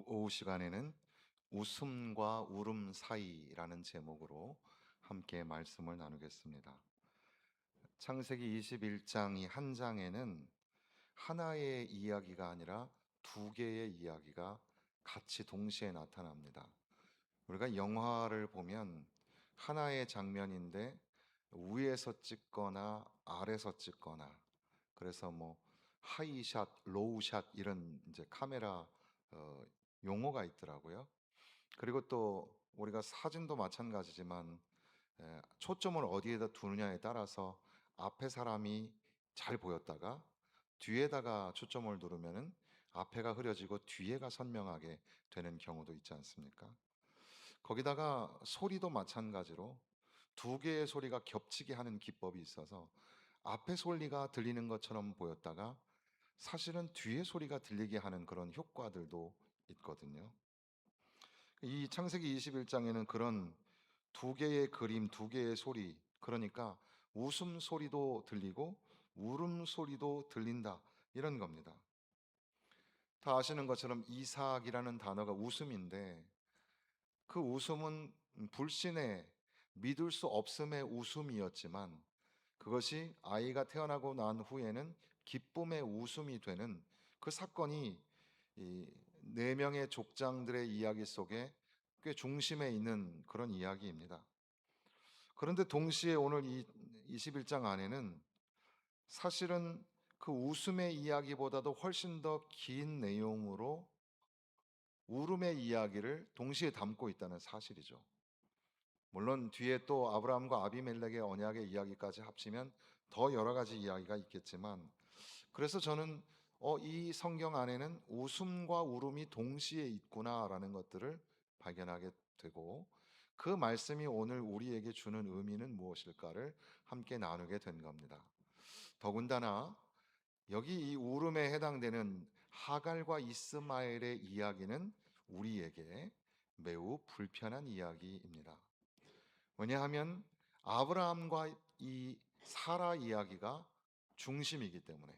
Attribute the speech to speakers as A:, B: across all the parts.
A: 오후 시간에는 웃음과 울음 사이라는 제목으로 함께 말씀을 나누겠습니다. 창세기 21장 이 한 장에는 하나의 이야기가 아니라 두 개의 이야기가 같이 동시에 나타납니다. 우리가 영화를 보면 하나의 장면인데 위에서 찍거나 아래서 찍거나, 그래서 뭐 하이샷, 로우샷 이런 이제 카메라 어, 용어가 있더라고요. 그리고 또 우리가 사진도 마찬가지지만 초점을 어디에다 두느냐에 따라서 앞에 사람이 잘 보였다가 뒤에다가 초점을 두르면은 앞에가 흐려지고 뒤에가 선명하게 되는 경우도 있지 않습니까? 거기다가 소리도 마찬가지로 두 개의 소리가 겹치게 하는 기법이 있어서 앞에 소리가 들리는 것처럼 보였다가 사실은 뒤에 소리가 들리게 하는 그런 효과들도 있거든요. 이 창세기 21장에는 그런 두 개의 그림, 두 개의 소리, 그러니까 웃음 소리도 들리고 울음 소리도 들린다, 이런 겁니다. 다 아시는 것처럼 이삭이라는 단어가 웃음인데, 그 웃음은 불신의, 믿을 수 없음의 웃음이었지만 그것이 아이가 태어나고 난 후에는 기쁨의 웃음이 되는 그 사건이 이 네 명의 족장들의 이야기 속에 꽤 중심에 있는 그런 이야기입니다. 그런데 동시에 오늘 이 21장 안에는 사실은 그 웃음의 이야기보다도 훨씬 더 긴 내용으로 울음의 이야기를 동시에 담고 있다는 사실이죠. 물론 뒤에 또 아브라함과 아비멜렉의 언약의 이야기까지 합치면 더 여러 가지 이야기가 있겠지만, 그래서 저는 이 성경 안에는 웃음과 울음이 동시에 있구나라는 것들을 발견하게 되고, 그 말씀이 오늘 우리에게 주는 의미는 무엇일까를 함께 나누게 된 겁니다. 더군다나 여기 이 울음에 해당되는 하갈과 이스마엘의 이야기는 우리에게 매우 불편한 이야기입니다. 왜냐하면 아브라함과 이 사라 이야기가 중심이기 때문에,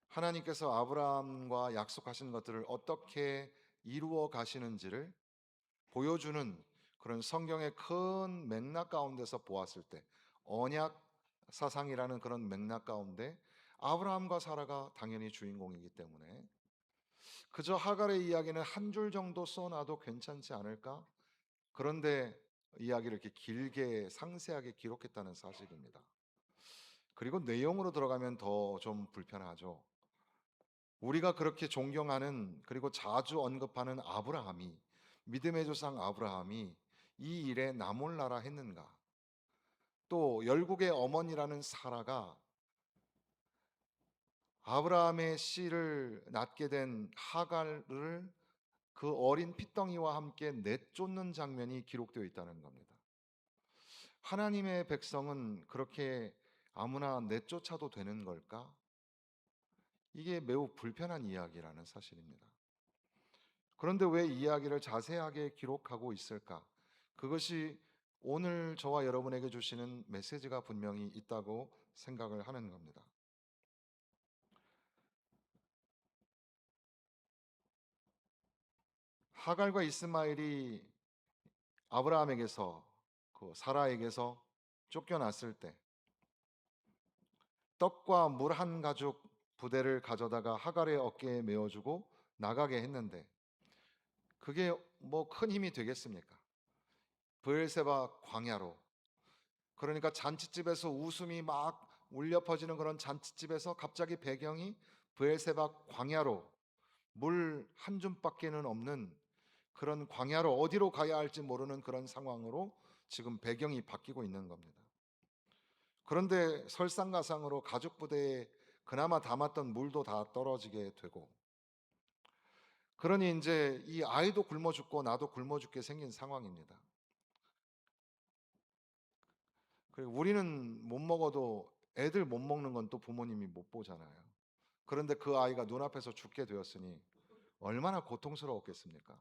A: 하나님께서 아브라함과 약속하신 것들을 어떻게 이루어 가시는지를 보여주는 그런 성경의 큰 맥락 가운데서 보았을 때, 언약 사상이라는 그런 맥락 가운데 아브라함과 사라가 당연히 주인공이기 때문에 그저 하갈의 이야기는 한 줄 정도 써놔도 괜찮지 않을까? 그런데 이야기를 이렇게 길게 상세하게 기록했다는 사실입니다. 그리고 내용으로 들어가면 더 좀 불편하죠. 우리가 그렇게 존경하는, 그리고 자주 언급하는 아브라함이, 믿음의 조상 아브라함이 이 일에 나몰라라 했는가? 또 열국의 어머니라는 사라가 아브라함의 씨를 낳게 된 하갈을 그 어린 핏덩이와 함께 내쫓는 장면이 기록되어 있다는 겁니다. 하나님의 백성은 그렇게 아무나 내쫓아도 되는 걸까? 이게 매우 불편한 이야기라는 사실입니다. 그런데 왜 이야기를 자세하게 기록하고 있을까? 그것이 오늘 저와 여러분에게 주시는 메시지가 분명히 있다고 생각을 하는 겁니다. 하갈과 이스마엘이 아브라함에게서, 그 사라에게서 쫓겨났을 때 떡과 물 한 가죽 부대를 가져다가 하갈의 어깨에 메어주고 나가게 했는데, 그게 뭐 큰 힘이 되겠습니까? 브엘세바 광야로, 그러니까 잔치집에서 웃음이 막 울려 퍼지는 그런 잔치집에서 갑자기 배경이 브엘세바 광야로, 물 한 줌밖에는 없는 그런 광야로, 어디로 가야 할지 모르는 그런 상황으로 지금 배경이 바뀌고 있는 겁니다. 그런데 설상가상으로 가죽 부대에 그나마 담았던 물도 다 떨어지게 되고, 그러니 이제 이 아이도 굶어 죽고 나도 굶어 죽게 생긴 상황입니다. 그리고 우리는 못 먹어도 애들 못 먹는 건 또 부모님이 못 보잖아요. 그런데 그 아이가 눈앞에서 죽게 되었으니 얼마나 고통스러웠겠습니까?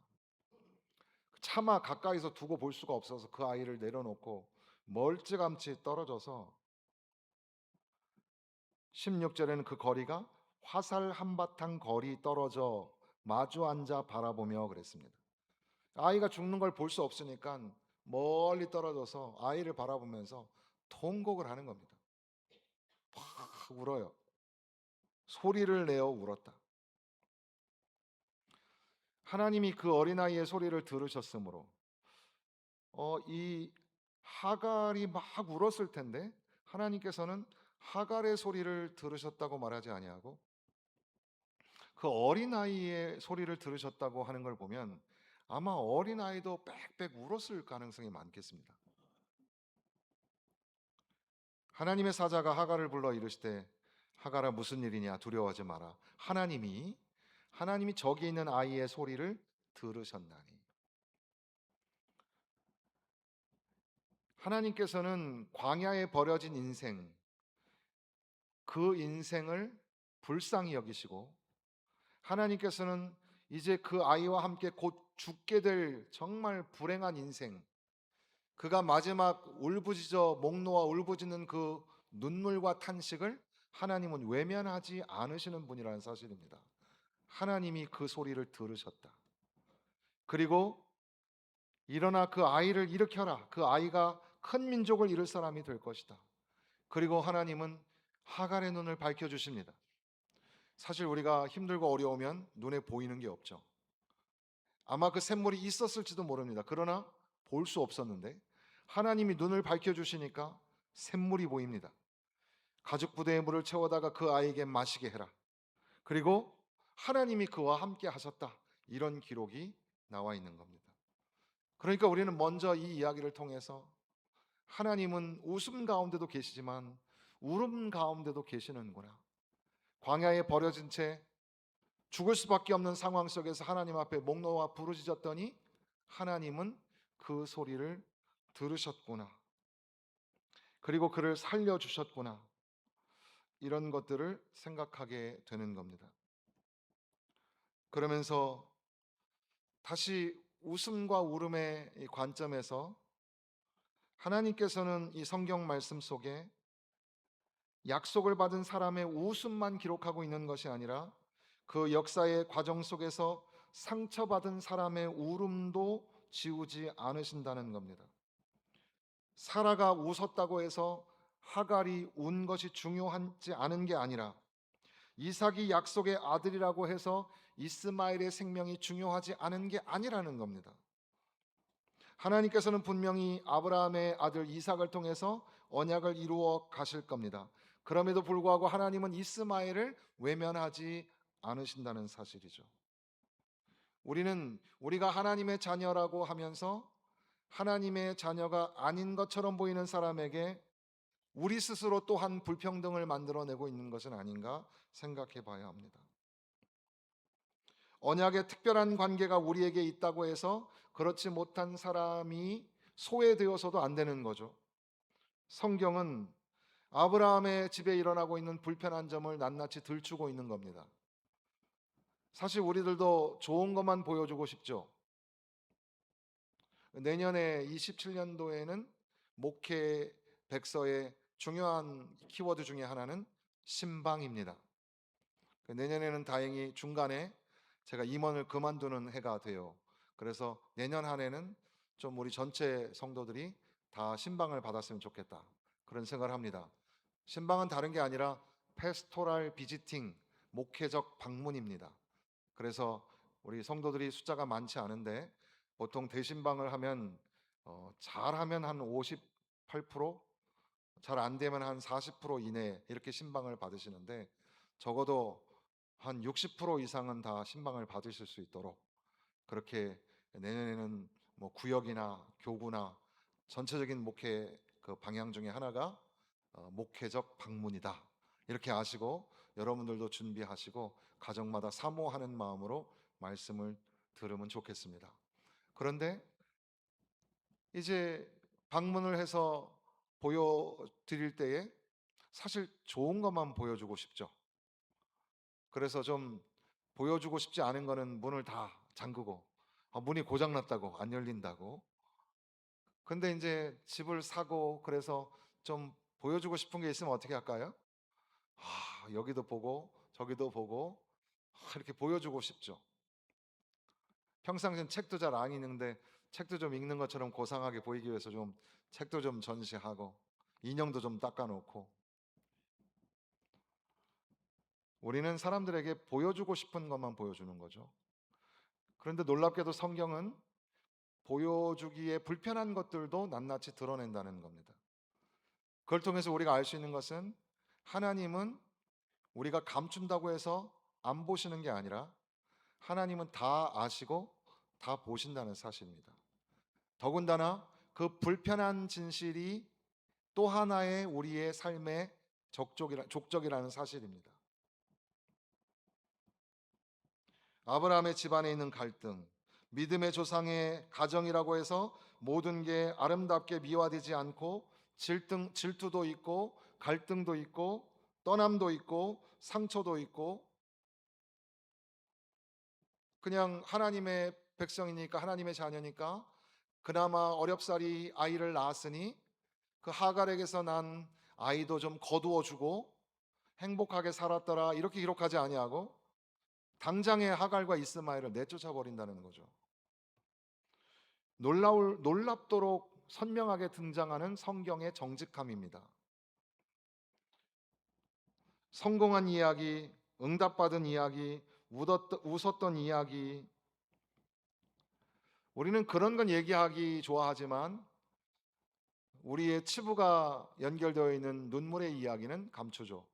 A: 차마 가까이서 두고 볼 수가 없어서 그 아이를 내려놓고 멀찌감치 떨어져서, 16절에는 그 거리가 화살 한바탕 거리 떨어져 마주 앉아 바라보며 그랬습니다. 아이가 죽는 걸 볼 수 없으니까 멀리 떨어져서 아이를 바라보면서 통곡을 하는 겁니다. 막 울어요. 소리를 내어 울었다. 하나님이 그 어린아이의 소리를 들으셨으므로 이 하갈이 막 울었을 텐데 하나님께서는 하갈의 소리를 들으셨다고 말하지 아니하고 그 어린아이의 소리를 들으셨다고 하는 걸 보면 아마 어린아이도 빽빽 울었을 가능성이 많겠습니다. 하나님의 사자가 하갈을 불러 이르시되 하갈아 무슨 일이냐 두려워하지 마라. 하나님이 저기 있는 아이의 소리를 들으셨나니. 하나님께서는 광야에 버려진 인생, 그 인생을 불쌍히 여기시고 하나님께서는 이제 그 아이와 함께 곧 죽게 될 정말 불행한 인생, 그가 마지막 울부짖어 목 놓아 울부짖는 그 눈물과 탄식을 하나님은 외면하지 않으시는 분이라는 사실입니다. 하나님이 그 소리를 들으셨다. 그리고 일어나 그 아이를 일으켜라. 그 아이가 큰 민족을 이룰 사람이 될 것이다. 그리고 하나님은 하갈의 눈을 밝혀 주십니다. 사실 우리가 힘들고 어려우면 눈에 보이는 게 없죠. 아마 그 샘물이 있었을지도 모릅니다. 그러나 볼 수 없었는데 하나님이 눈을 밝혀 주시니까 샘물이 보입니다. 가죽 부대에 물을 채워다가 그 아이에게 마시게 해라. 그리고 하나님이 그와 함께 하셨다. 이런 기록이 나와 있는 겁니다. 그러니까 우리는 먼저 이 이야기를 통해서 하나님은 웃음 가운데도 계시지만 울음 가운데도 계시는구나. 광야에 버려진 채 죽을 수밖에 없는 상황 속에서 하나님 앞에 목 놓아 부르짖었더니 하나님은 그 소리를 들으셨구나. 그리고 그를 살려주셨구나. 이런 것들을 생각하게 되는 겁니다. 그러면서 다시 웃음과 울음의 이 관점에서 하나님께서는 이 성경 말씀 속에 약속을 받은 사람의 웃음만 기록하고 있는 것이 아니라 그 역사의 과정 속에서 상처받은 사람의 울음도 지우지 않으신다는 겁니다. 사라가 웃었다고 해서 하갈이 운 것이 중요하지 않은 게 아니라 이삭이 약속의 아들이라고 해서 이스마엘의 생명이 중요하지 않은 게 아니라는 겁니다. 하나님께서는 분명히 아브라함의 아들 이삭을 통해서 언약을 이루어 가실 겁니다. 그럼에도 불구하고 하나님은 이스마엘을 외면하지 않으신다는 사실이죠. 우리가 하나님의 자녀라고 하면서 하나님의 자녀가 아닌 것처럼 보이는 사람에게 우리 스스로 또한 불평등을 만들어내고 있는 것은 아닌가 생각해 봐야 합니다. 언약의 특별한 관계가 우리에게 있다고 해서 그렇지 못한 사람이 소외되어서도 안 되는 거죠. 성경은 아브라함의 집에 일어나고 있는 불편한 점을 낱낱이 들추고 있는 겁니다. 사실 우리들도 좋은 것만 보여주고 싶죠. 내년에 27년도에는 목회 백서의 중요한 키워드 중에 하나는 신방입니다. 내년에는 다행히 중간에 제가 임원을 그만두는 해가 돼요. 그래서 내년 한 해는 좀 우리 전체 성도들이 다 신방을 받았으면 좋겠다. 그런 생각을 합니다. 신방은 다른 게 아니라 페스토랄 비지팅, 목회적 방문입니다. 그래서 우리 성도들이 숫자가 많지 않은데 보통 대신방을 하면 잘하면 한 58%, 잘 안 되면 한 40% 이내 이렇게 신방을 받으시는데 적어도 한 60% 이상은 다 신방을 받으실 수 있도록 그렇게 내년에는 뭐 구역이나 교구나 전체적인 목회 그 방향 중에 하나가 목회적 방문이다. 이렇게 아시고 여러분들도 준비하시고 가정마다 사모하는 마음으로 말씀을 들으면 좋겠습니다. 그런데 이제 방문을 해서 보여드릴 때에 사실 좋은 것만 보여주고 싶죠. 그래서 좀 보여주고 싶지 않은 거는 문을 다 잠그고 문이 고장났다고 안 열린다고. 근데 이제 집을 사고 그래서 좀 보여주고 싶은 게 있으면 어떻게 할까요? 여기도 보고 저기도 보고 이렇게 보여주고 싶죠. 평상시엔 책도 잘 안 읽는데 책도 좀 읽는 것처럼 고상하게 보이기 위해서 좀 책도 좀 전시하고 인형도 좀 닦아놓고, 우리는 사람들에게 보여주고 싶은 것만 보여주는 거죠. 그런데 놀랍게도 성경은 보여주기에 불편한 것들도 낱낱이 드러낸다는 겁니다. 그걸 통해서 우리가 알 수 있는 것은, 하나님은 우리가 감춘다고 해서 안 보시는 게 아니라 하나님은 다 아시고 다 보신다는 사실입니다. 더군다나 그 불편한 진실이 또 하나의 우리의 삶의 족적이라는 사실입니다. 아브라함의 집안에 있는 갈등, 믿음의 조상의 가정이라고 해서 모든 게 아름답게 미화되지 않고 질투도 있고 갈등도 있고 떠남도 있고 상처도 있고, 그냥 하나님의 백성이니까, 하나님의 자녀니까 그나마 어렵사리 아이를 낳았으니 그 하갈에게서 난 아이도 좀 거두어 주고 행복하게 살았더라, 이렇게 기록하지 아니하고 당장에 하갈과 이스마엘을 내쫓아 버린다는 거죠. 놀랍도록 선명하게 등장하는 성경의 정직함입니다. 성공한 이야기, 응답받은 이야기, 웃었던 이야기, 우리는 그런 건 얘기하기 좋아하지만 우리의 치부가 연결되어 있는 눈물의 이야기는 감추죠.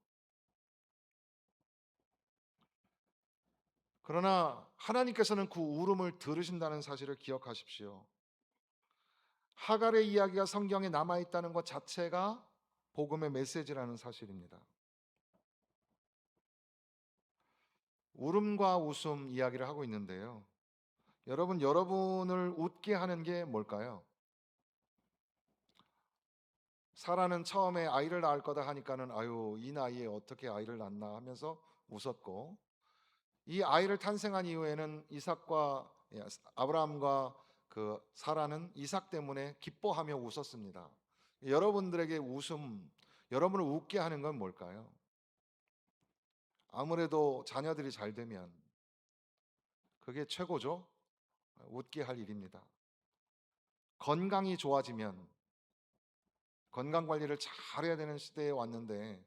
A: 그러나 하나님께서는 그 울음을 들으신다는 사실을 기억하십시오. 하갈의 이야기가 성경에 남아있다는 것 자체가 복음의 메시지라는 사실입니다. 울음과 웃음 이야기를 하고 있는데요. 여러분을 웃게 하는 게 뭘까요? 사라는 처음에 아이를 낳을 거다 하니까는 아유, 이 나이에 어떻게 아이를 낳나 하면서 웃었고, 이 아이를 탄생한 이후에는 아브라함과 그 사라는 이삭 때문에 기뻐하며 웃었습니다. 여러분들에게 웃음, 여러분을 웃게 하는 건 뭘까요? 아무래도 자녀들이 잘 되면 그게 최고죠. 웃게 할 일입니다. 건강이 좋아지면, 건강 관리를 잘해야 되는 시대에 왔는데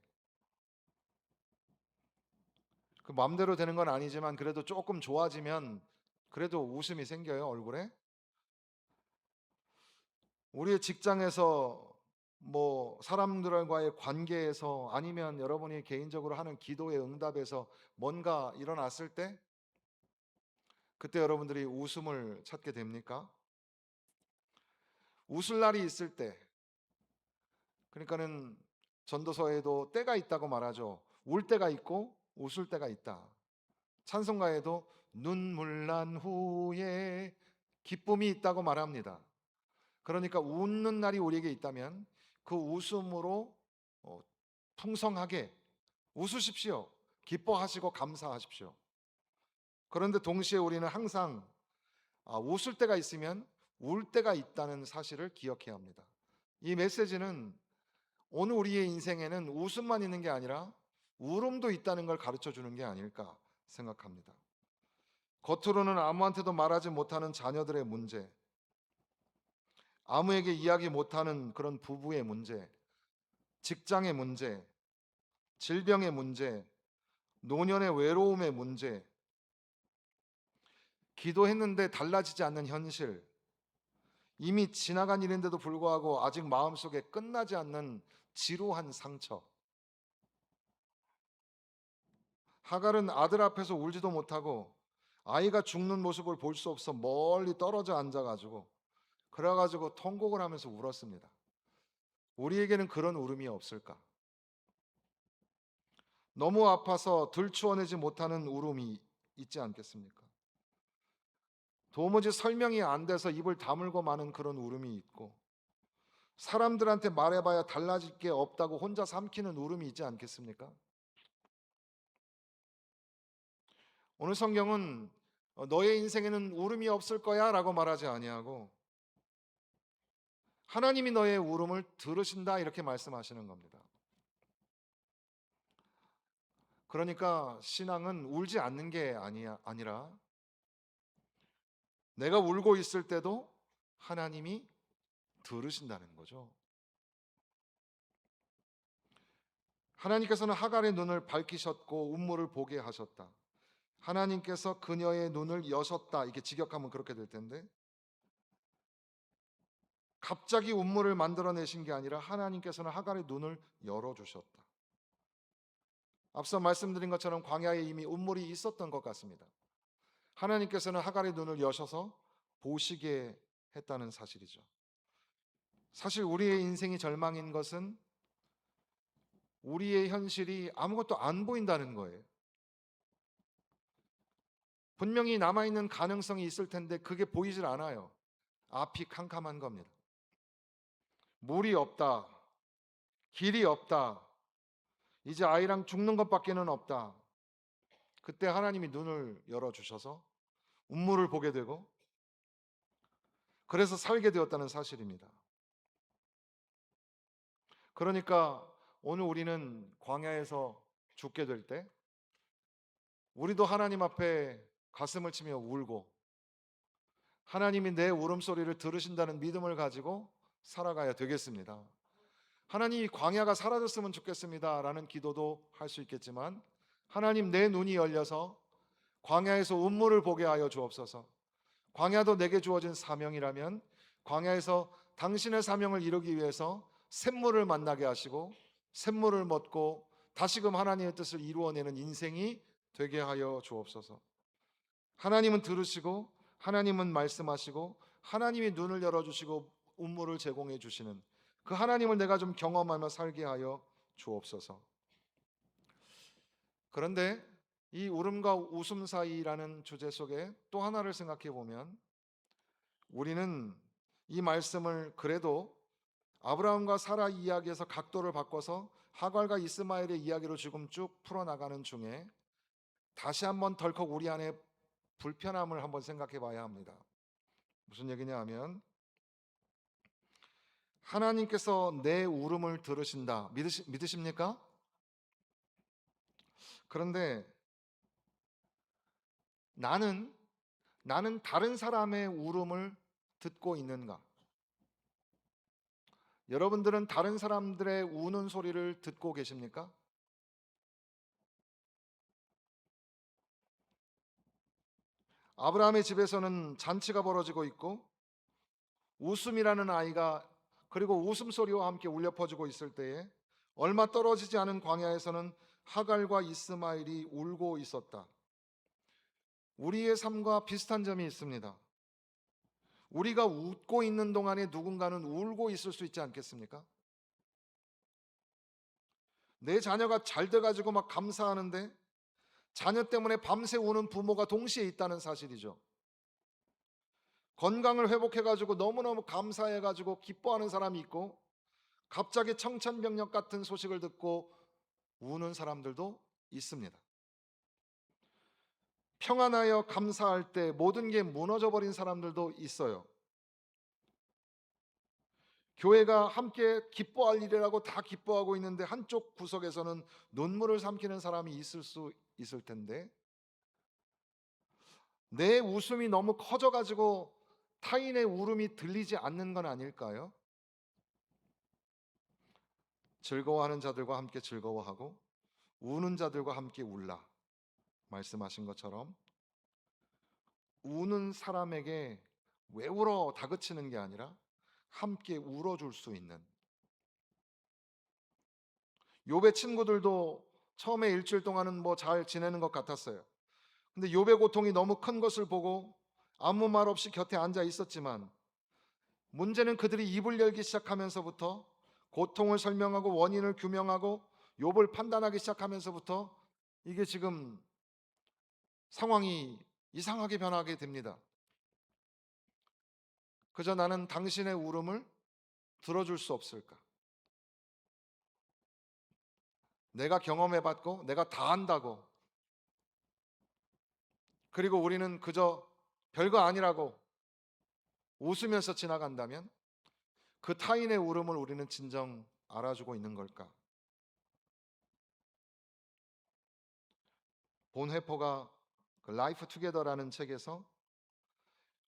A: 그 마음대로 되는 건 아니지만 그래도 조금 좋아지면 그래도 웃음이 생겨요, 얼굴에. 우리의 직장에서, 뭐 사람들과의 관계에서, 아니면 여러분이 개인적으로 하는 기도의 응답에서 뭔가 일어났을 때 그때 여러분들이 웃음을 찾게 됩니까? 웃을 날이 있을 때, 그러니까는 전도서에도 때가 있다고 말하죠. 울 때가 있고 웃을 때가 있다. 찬송가에도 눈물 난 후에 기쁨이 있다고 말합니다. 그러니까 웃는 날이 우리에게 있다면 그 웃음으로 풍성하게 웃으십시오. 기뻐하시고 감사하십시오. 그런데 동시에 우리는 항상 웃을 때가 있으면 울 때가 있다는 사실을 기억해야 합니다. 이 메시지는 오늘 우리의 인생에는 웃음만 있는 게 아니라 울음도 있다는 걸 가르쳐 주는 게 아닐까 생각합니다. 겉으로는 아무한테도 말하지 못하는 자녀들의 문제, 아무에게 이야기 못하는 그런 부부의 문제, 직장의 문제, 질병의 문제, 노년의 외로움의 문제, 기도했는데 달라지지 않는 현실, 이미 지나간 일인데도 불구하고 아직 마음속에 끝나지 않는 지루한 상처. 하갈은 아들 앞에서 울지도 못하고 아이가 죽는 모습을 볼 수 없어 멀리 떨어져 앉아가지고 그래가지고 통곡을 하면서 울었습니다. 우리에게는 그런 울음이 없을까? 너무 아파서 들추어내지 못하는 울음이 있지 않겠습니까? 도무지 설명이 안 돼서 입을 다물고 마는 그런 울음이 있고, 사람들한테 말해봐야 달라질 게 없다고 혼자 삼키는 울음이 있지 않겠습니까? 오늘 성경은 너의 인생에는 울음이 없을 거야 라고 말하지 아니하고 하나님이 너의 울음을 들으신다, 이렇게 말씀하시는 겁니다. 그러니까 신앙은 울지 않는 게 아니라 내가 울고 있을 때도 하나님이 들으신다는 거죠. 하나님께서는 하갈의 눈을 밝히셨고 운물을 보게 하셨다. 하나님께서 그녀의 눈을 여셨다. 이게 직역하면 그렇게 될 텐데, 갑자기 운물을 만들어내신 게 아니라 하나님께서는 하갈의 눈을 열어주셨다. 앞서 말씀드린 것처럼 광야에 이미 운물이 있었던 것 같습니다. 하나님께서는 하갈의 눈을 여셔서 보시게 했다는 사실이죠. 사실 우리의 인생이 절망인 것은 우리의 현실이 아무것도 안 보인다는 거예요. 분명히 남아있는 가능성이 있을 텐데 그게 보이질 않아요. 앞이 캄캄한 겁니다. 물이 없다. 길이 없다. 이제 아이랑 죽는 것밖에는 없다. 그때 하나님이 눈을 열어주셔서 운물을 보게 되고 그래서 살게 되었다는 사실입니다. 그러니까 오늘 우리는 광야에서 죽게 될 때 우리도 하나님 앞에 가슴을 치며 울고 하나님이 내 울음소리를 들으신다는 믿음을 가지고 살아가야 되겠습니다. 하나님, 이 광야가 사라졌으면 좋겠습니다 라는 기도도 할 수 있겠지만, 하나님, 내 눈이 열려서 광야에서 운물을 보게 하여 주옵소서. 광야도 내게 주어진 사명이라면 광야에서 당신의 사명을 이루기 위해서 샘물을 만나게 하시고 샘물을 먹고 다시금 하나님의 뜻을 이루어내는 인생이 되게 하여 주옵소서. 하나님은 들으시고 하나님은 말씀하시고 하나님이 눈을 열어주시고 운물을 제공해 주시는 그 하나님을 내가 좀 경험하며 살게 하여 주옵소서. 그런데 이 울음과 웃음 사이라는 주제 속에 또 하나를 생각해 보면 우리는 이 말씀을 그래도 아브라함과 사라 이야기에서 각도를 바꿔서 하갈과 이스마엘의 이야기로 지금 쭉 풀어나가는 중에 다시 한번 덜컥 우리 안에 불편함을 한번 생각해 봐야 합니다. 무슨 얘기냐 하면 하나님께서 내 울음을 들으신다. 믿으십니까? 그런데 나는 다른 사람의 울음을 듣고 있는가? 여러분들은 다른 사람들의 우는 소리를 듣고 계십니까? 아브라함의 집에서는 잔치가 벌어지고 있고 웃음이라는 아이가 그리고 웃음소리와 함께 울려 퍼지고 있을 때에 얼마 떨어지지 않은 광야에서는 하갈과 이스마엘이 울고 있었다. 우리의 삶과 비슷한 점이 있습니다. 우리가 웃고 있는 동안에 누군가는 울고 있을 수 있지 않겠습니까? 내 자녀가 잘 돼가지고 막 감사하는데 자녀 때문에 밤새 우는 부모가 동시에 있다는 사실이죠. 건강을 회복해가지고 너무너무 감사해가지고 기뻐하는 사람이 있고 갑자기 청천벽력 같은 소식을 듣고 우는 사람들도 있습니다. 평안하여 감사할 때 모든 게 무너져 버린 사람들도 있어요. 교회가 함께 기뻐할 일이라고 다 기뻐하고 있는데 한쪽 구석에서는 눈물을 삼키는 사람이 있을 수 있을 텐데 내 웃음이 너무 커져가지고 타인의 울음이 들리지 않는 건 아닐까요? 즐거워하는 자들과 함께 즐거워하고 우는 자들과 함께 울라 말씀하신 것처럼 우는 사람에게 왜 울어 다그치는 게 아니라 함께 울어줄 수 있는 욥의 친구들도 처음에 일주일 동안은 뭐 잘 지내는 것 같았어요. 근데 욥의 고통이 너무 큰 것을 보고 아무 말 없이 곁에 앉아 있었지만 문제는 그들이 입을 열기 시작하면서부터 고통을 설명하고 원인을 규명하고 욥을 판단하기 시작하면서부터 이게 지금 상황이 이상하게 변하게 됩니다. 그저 나는 당신의 울음을 들어줄 수 없을까? 내가 경험해봤고 내가 다 안다고 그리고 우리는 그저 별거 아니라고 웃으면서 지나간다면 그 타인의 울음을 우리는 진정 알아주고 있는 걸까? 본 회포가 그 라이프 투게더라는 책에서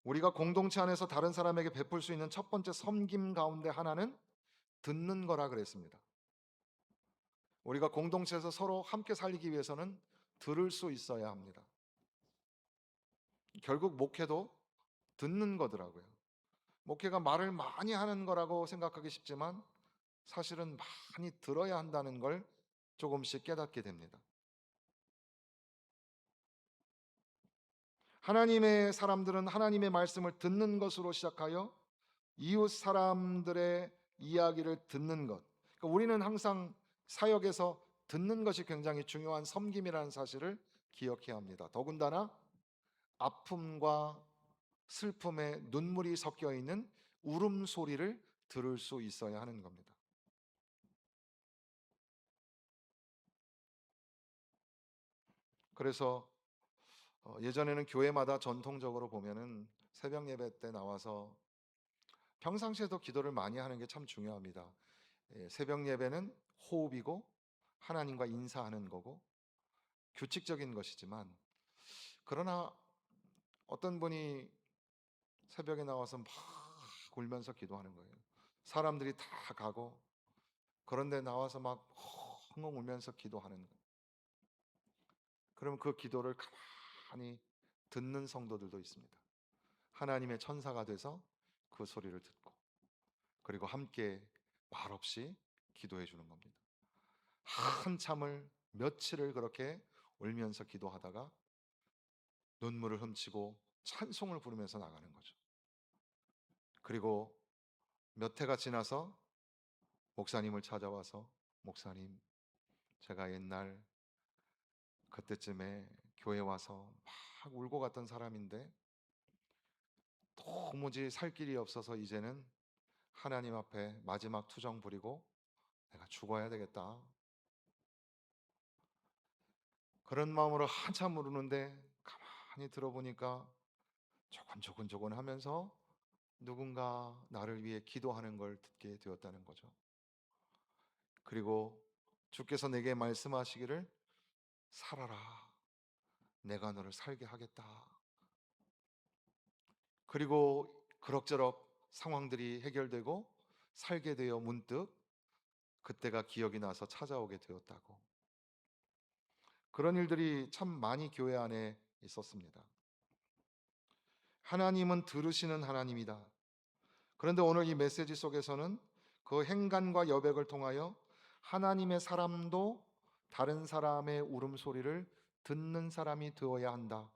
A: 우리가 공동체 안에서 다른 사람에게 베풀 수 있는 첫 번째 섬김 가운데 하나는 듣는 거라 그랬습니다. 우리가 공동체에서 서로 함께 살기 위해서는 들을 수 있어야 합니다. 결국 목회도 듣는 거더라고요. 목회가 말을 많이 하는 거라고 생각하기 쉽지만 사실은 많이 들어야 한다는 걸 조금씩 깨닫게 됩니다. 하나님의 사람들은 하나님의 말씀을 듣는 것으로 시작하여 이웃 사람들의 이야기를 듣는 것. 그러니까 우리는 항상 사역에서 듣는 것이 굉장히 중요한 섬김이라는 사실을 기억해야 합니다. 더군다나 아픔과 슬픔에 눈물이 섞여 있는 울음소리를 들을 수 있어야 하는 겁니다. 그래서 예전에는 교회마다 전통적으로 보면은 새벽 예배 때 나와서 평상시에도 기도를 많이 하는 게 참 중요합니다. 새벽 예배는 호흡이고 하나님과 인사하는 거고 규칙적인 것이지만, 그러나 어떤 분이 새벽에 나와서 막 울면서 기도하는 거예요. 사람들이 다 가고 그런데 나와서 막 엉엉 울면서 기도하는 거예요. 그러면 그 기도를 가만히 듣는 성도들도 있습니다. 하나님의 천사가 돼서 그 소리를 듣고 그리고 함께 말없이 기도해 주는 겁니다. 한참을 며칠을 그렇게 울면서 기도하다가 눈물을 훔치고 찬송을 부르면서 나가는 거죠. 그리고 몇 해가 지나서 목사님을 찾아와서, 목사님, 제가 옛날 그때쯤에 교회 와서 막 울고 갔던 사람인데 도무지 살 길이 없어서 이제는 하나님 앞에 마지막 투정 부리고 내가 죽어야 되겠다, 그런 마음으로 한참 울는데 가만히 들어보니까 조곤조곤 하면서 누군가 나를 위해 기도하는 걸 듣게 되었다는 거죠. 그리고 주께서 내게 말씀하시기를, 살아라, 내가 너를 살게 하겠다. 그리고 그럭저럭 상황들이 해결되고 살게 되어 문득 그때가 기억이 나서 찾아오게 되었다고. 그런 일들이 참 많이 교회 안에 있었습니다. 하나님은 들으시는 하나님이다. 그런데 오늘 이 메시지 속에서는 그 행간과 여백을 통하여 하나님의 사람도 다른 사람의 울음소리를 듣는 사람이 되어야 한다,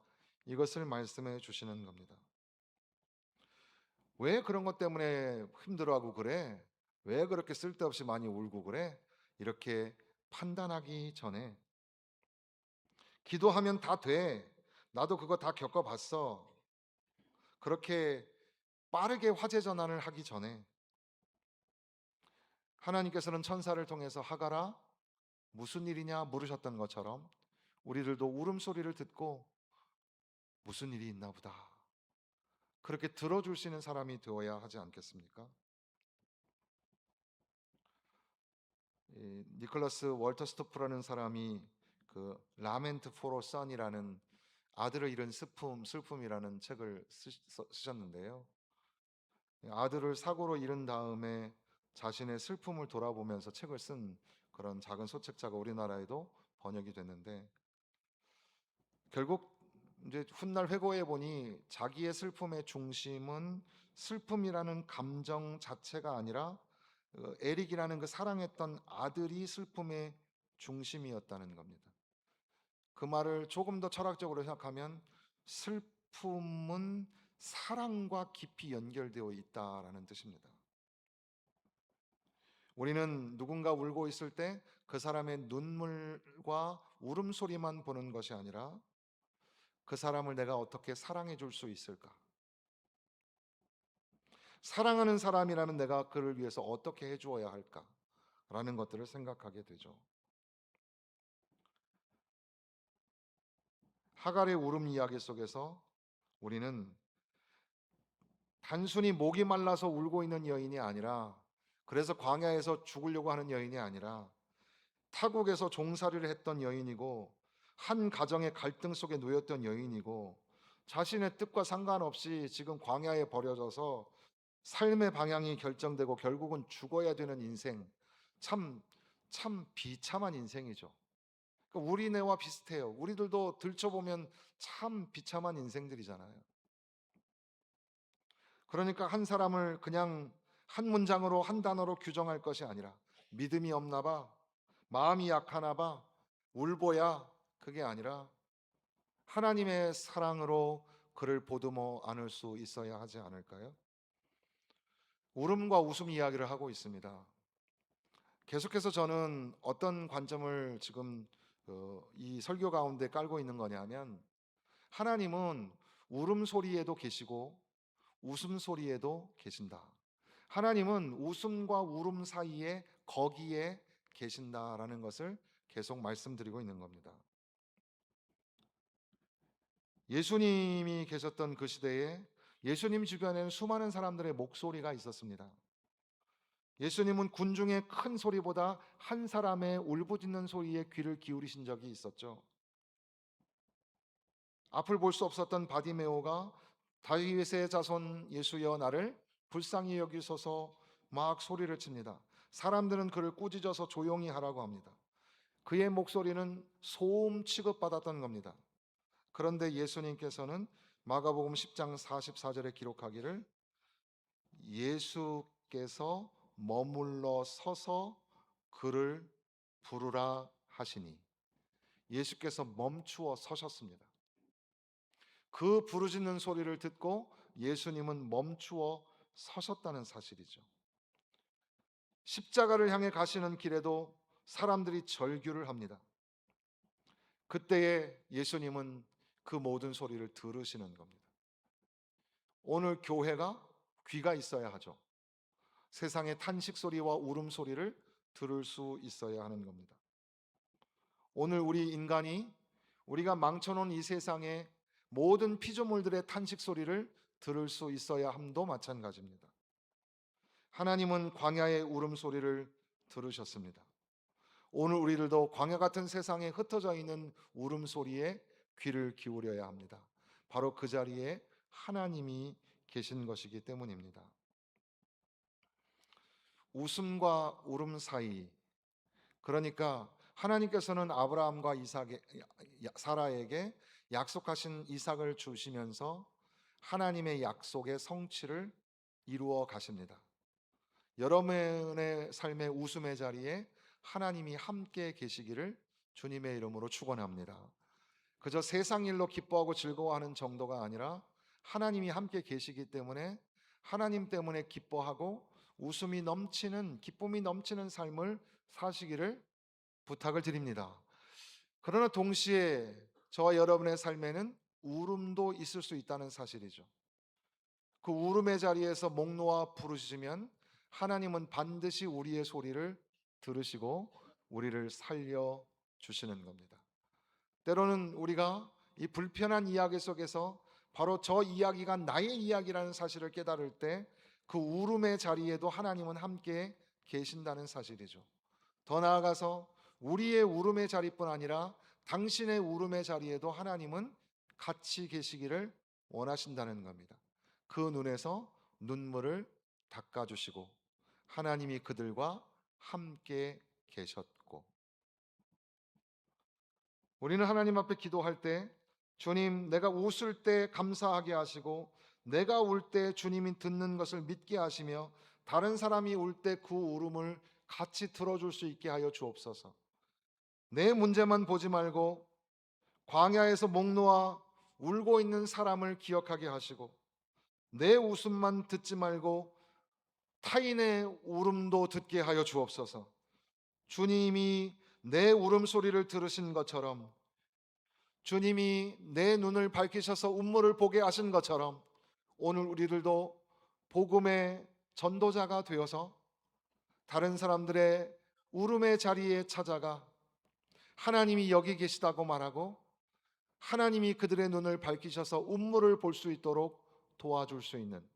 A: 이것을 말씀해 주시는 겁니다. 왜 그런 것 때문에 힘들어하고 그래? 왜 그렇게 쓸데없이 많이 울고 그래? 이렇게 판단하기 전에, 기도하면 다 돼, 나도 그거 다 겪어봤어, 그렇게 빠르게 화제 전환을 하기 전에 하나님께서는 천사를 통해서 하가라, 무슨 일이냐 물으셨던 것처럼 우리들도 울음소리를 듣고 무슨 일이 있나 보다, 그렇게 들어줄 수 있는 사람이 되어야 하지 않겠습니까? 니콜라스 월터 스토프라는 사람이 그 라멘트 포로 선이라는 아들을 잃은 슬픔이라는 책을 쓰셨는데요. 아들을 사고로 잃은 다음에 자신의 슬픔을 돌아보면서 책을 쓴 그런 작은 소책자가 우리나라에도 번역이 됐는데, 결국 이제 훗날 회고해 보니 자기의 슬픔의 중심은 슬픔이라는 감정 자체가 아니라 에릭이라는 그 사랑했던 아들이 슬픔의 중심이었다는 겁니다. 그 말을 조금 더 철학적으로 생각하면 슬픔은 사랑과 깊이 연결되어 있다라는 뜻입니다. 우리는 누군가 울고 있을 때 그 사람의 눈물과 울음소리만 보는 것이 아니라 그 사람을 내가 어떻게 사랑해 줄 수 있을까? 사랑하는 사람이라면 내가 그를 위해서 어떻게 해 주어야 할까? 라는 것들을 생각하게 되죠. 하갈의 울음 이야기 속에서 우리는 단순히 목이 말라서 울고 있는 여인이 아니라, 그래서 광야에서 죽으려고 하는 여인이 아니라 타국에서 종살이를 했던 여인이고 한 가정의 갈등 속에 놓였던 여인이고 자신의 뜻과 상관없이 지금 광야에 버려져서 삶의 방향이 결정되고 결국은 죽어야 되는 인생, 참, 참 비참한 인생이죠. 그러니까 우리네와 비슷해요. 우리들도 들춰보면 참 비참한 인생들이잖아요. 그러니까 한 사람을 그냥 한 문장으로 한 단어로 규정할 것이 아니라 믿음이 없나 봐, 마음이 약하나 봐, 울보야, 그게 아니라 하나님의 사랑으로 그를 보듬어 안을 수 있어야 하지 않을까요? 울음과 웃음 이야기를 하고 있습니다. 계속해서 저는 어떤 관점을 지금 이 설교 가운데 깔고 있는 거냐면, 하나님은 울음소리에도 계시고 웃음소리에도 계신다. 하나님은 웃음과 울음 사이에 거기에 계신다라는 것을 계속 말씀드리고 있는 겁니다. 예수님이 계셨던 그 시대에 예수님 주변에는 수많은 사람들의 목소리가 있었습니다. 예수님은 군중의 큰 소리보다 한 사람의 울부짖는 소리에 귀를 기울이신 적이 있었죠. 앞을 볼 수 없었던 바디메오가 다윗의 자손 예수여 나를 불쌍히 여기소서 막 소리를 칩니다. 사람들은 그를 꾸짖어서 조용히 하라고 합니다. 그의 목소리는 소음 취급받았던 겁니다. 그런데 예수님께서는 마가복음 10장 44절에 기록하기를 예수께서 머물러 서서 그를 부르라 하시니, 예수께서 멈추어 서셨습니다. 그 부르짖는 소리를 듣고 예수님은 멈추어 서셨다는 사실이죠. 십자가를 향해 가시는 길에도 사람들이 절규를 합니다. 그때에 예수님은 그 모든 소리를 들으시는 겁니다. 오늘 교회가 귀가 있어야 하죠. 세상의 탄식 소리와 울음 소리를 들을 수 있어야 하는 겁니다. 오늘 우리 인간이 우리가 망쳐놓은 이 세상의 모든 피조물들의 탄식 소리를 들을 수 있어야 함도 마찬가지입니다. 하나님은 광야의 울음소리를 들으셨습니다. 오늘 우리들도 광야 같은 세상에 흩어져 있는 울음소리에 귀를 기울여야 합니다. 바로 그 자리에 하나님이 계신 것이기 때문입니다. 웃음과 울음 사이, 그러니까 하나님께서는 아브라함과 사라에게 약속하신 이삭을 주시면서 하나님의 약속의 성취를 이루어 가십니다. 여러분의 삶의 웃음의 자리에 하나님이 함께 계시기를 주님의 이름으로 축원합니다. 그저 세상 일로 기뻐하고 즐거워하는 정도가 아니라 하나님이 함께 계시기 때문에 하나님 때문에 기뻐하고 웃음이 넘치는, 기쁨이 넘치는 삶을 사시기를 부탁을 드립니다. 그러나 동시에 저와 여러분의 삶에는 울음도 있을 수 있다는 사실이죠. 그 울음의 자리에서 목 놓아 부르시면 하나님은 반드시 우리의 소리를 들으시고 우리를 살려 주시는 겁니다. 때로는 우리가 이 불편한 이야기 속에서 바로 저 이야기가 나의 이야기라는 사실을 깨달을 때 그 울음의 자리에도 하나님은 함께 계신다는 사실이죠. 더 나아가서 우리의 울음의 자리뿐 아니라 당신의 울음의 자리에도 하나님은 같이 계시기를 원하신다는 겁니다. 그 눈에서 눈물을 닦아주시고 하나님이 그들과 함께 계셨고, 우리는 하나님 앞에 기도할 때 주님, 내가 웃을 때 감사하게 하시고 내가 울 때 주님이 듣는 것을 믿게 하시며 다른 사람이 울 때 그 울음을 같이 들어줄 수 있게 하여 주옵소서. 내 문제만 보지 말고 광야에서 목 놓아 울고 있는 사람을 기억하게 하시고 내 웃음만 듣지 말고 타인의 울음도 듣게 하여 주옵소서. 주님이 내 울음소리를 들으신 것처럼, 주님이 내 눈을 밝히셔서 운물을 보게 하신 것처럼 오늘 우리들도 복음의 전도자가 되어서 다른 사람들의 울음의 자리에 찾아가 하나님이 여기 계시다고 말하고 하나님이 그들의 눈을 밝히셔서 운물을 볼 수 있도록 도와줄 수 있는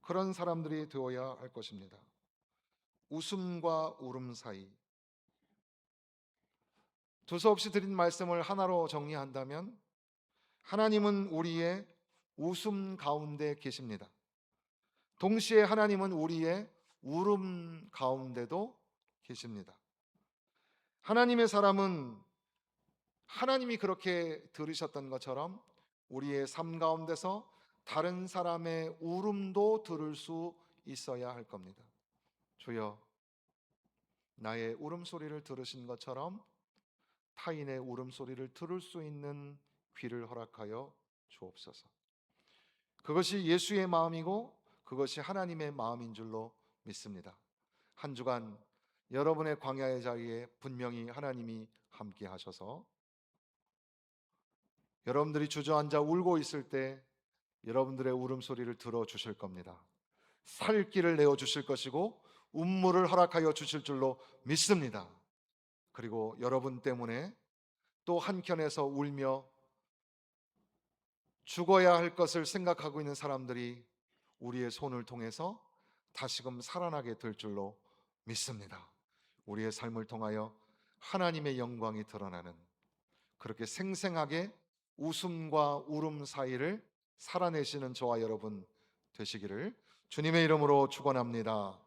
A: 그런 사람들이 되어야 할 것입니다. 웃음과 울음 사이, 두서없이 드린 말씀을 하나로 정리한다면 하나님은 우리의 웃음 가운데 계십니다. 동시에 하나님은 우리의 울음 가운데도 계십니다. 하나님의 사람은 하나님이 그렇게 들으셨던 것처럼 우리의 삶 가운데서 다른 사람의 울음도 들을 수 있어야 할 겁니다. 주여, 나의 울음소리를 들으신 것처럼 타인의 울음소리를 들을 수 있는 귀를 허락하여 주옵소서. 그것이 예수의 마음이고 그것이 하나님의 마음인 줄로 믿습니다. 한 주간 여러분의 광야의 자리에 분명히 하나님이 함께 하셔서 여러분들이 주저앉아 울고 있을 때 여러분들의 울음소리를 들어주실 겁니다. 살 길을 내어주실 것이고 운물을 허락하여 주실 줄로 믿습니다. 그리고 여러분 때문에 또 한켠에서 울며 죽어야 할 것을 생각하고 있는 사람들이 우리의 손을 통해서 다시금 살아나게 될 줄로 믿습니다. 우리의 삶을 통하여 하나님의 영광이 드러나는, 그렇게 생생하게 웃음과 울음 사이를 살아내시는 저와 여러분 되시기를 주님의 이름으로 축원합니다.